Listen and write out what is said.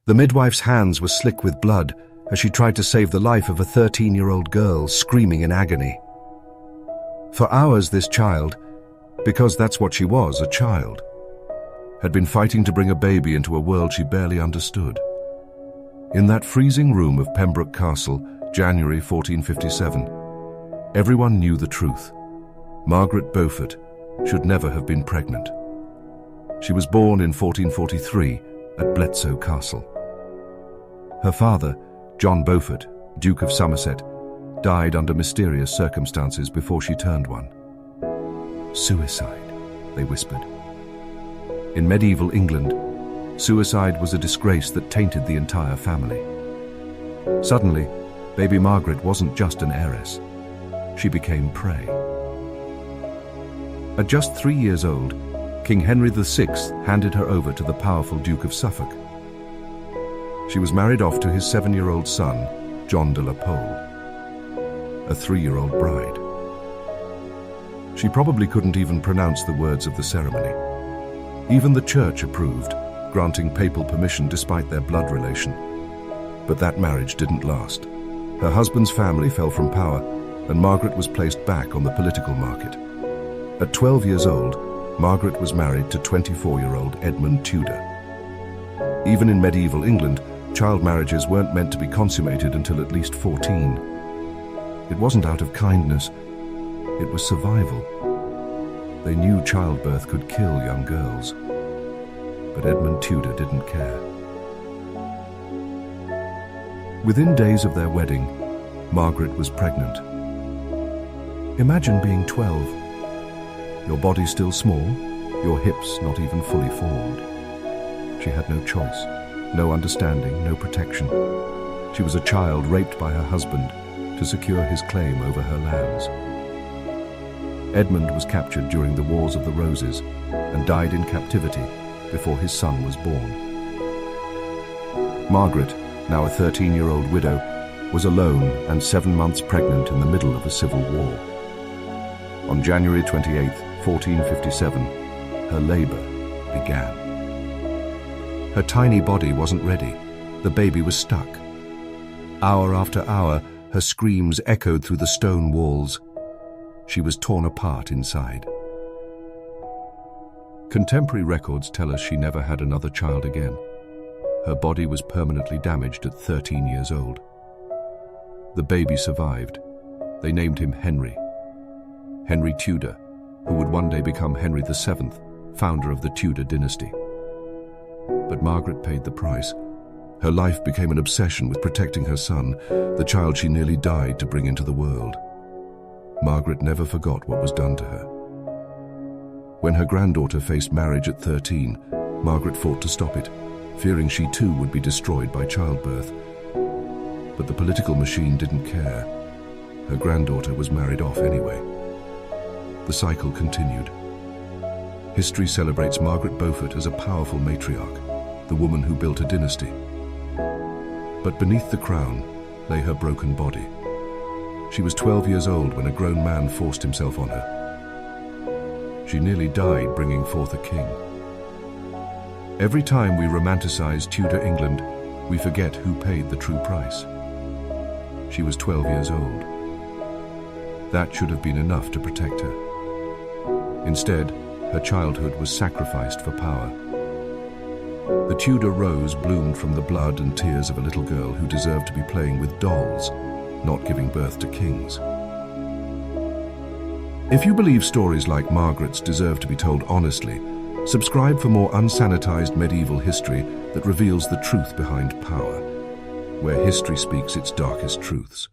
The midwife's hands were slick with blood as she tried to save the life of a 13-year-old girl screaming in agony. For hours, this child, because that's what she was, a child, had been fighting to bring a baby into a world she barely understood. In that freezing room of Pembroke Castle, January 1457, everyone knew the truth. Margaret Beaufort should never have been pregnant. She was born in 1443 at Bletsoe Castle. Her father, John Beaufort, Duke of Somerset, died under mysterious circumstances before she turned one. Suicide, they whispered. In medieval England, suicide was a disgrace that tainted the entire family. Suddenly, baby Margaret wasn't just an heiress. She became prey. At just 3 years old, King Henry VI handed her over to the powerful Duke of Suffolk. She was married off to his 7-year-old son, John de la Pole, a 3-year-old bride. She probably couldn't even pronounce the words of the ceremony. Even the church approved, granting papal permission despite their blood relation. But that marriage didn't last. Her husband's family fell from power, and Margaret was placed back on the political market. At 12 years old, Margaret was married to 24-year-old Edmund Tudor. Even in medieval England, child marriages weren't meant to be consummated until at least 14. It wasn't out of kindness, it was survival. They knew childbirth could kill young girls, but Edmund Tudor didn't care. Within days of their wedding, Margaret was pregnant. Imagine being 12. Your body still small, your hips not even fully formed. She had no choice, no understanding, no protection. She was a child raped by her husband to secure his claim over her lands. Edmund was captured during the Wars of the Roses and died in captivity before his son was born. Margaret, now a 13-year-old widow, was alone and 7 months pregnant in the middle of a civil war. On January 28, 1457, her labor began. Her tiny body wasn't ready. The baby was stuck. Hour after hour, her screams echoed through the stone walls. She was torn apart inside. Contemporary records tell us she never had another child again. Her body was permanently damaged at 13 years old. The baby survived. They named him Henry Tudor, who would one day become Henry VII, founder of the Tudor dynasty. But Margaret paid the price. Her life became an obsession with protecting her son, the child she nearly died to bring into the world. Margaret never forgot what was done to her. When her granddaughter faced marriage at 13, Margaret fought to stop it, fearing she too would be destroyed by childbirth. But the political machine didn't care. Her granddaughter was married off anyway. The cycle continued. History celebrates Margaret Beaufort as a powerful matriarch, the woman who built a dynasty. But beneath the crown lay her broken body. She was 12 years old when a grown man forced himself on her. She nearly died bringing forth a king. Every time we romanticize Tudor England, we forget who paid the true price. She was 12 years old. That should have been enough to protect her. Instead, her childhood was sacrificed for power. The Tudor rose bloomed from the blood and tears of a little girl who deserved to be playing with dolls, not giving birth to kings. If you believe stories like Margaret's deserve to be told honestly, subscribe for more unsanitized medieval history that reveals the truth behind power, where history speaks its darkest truths.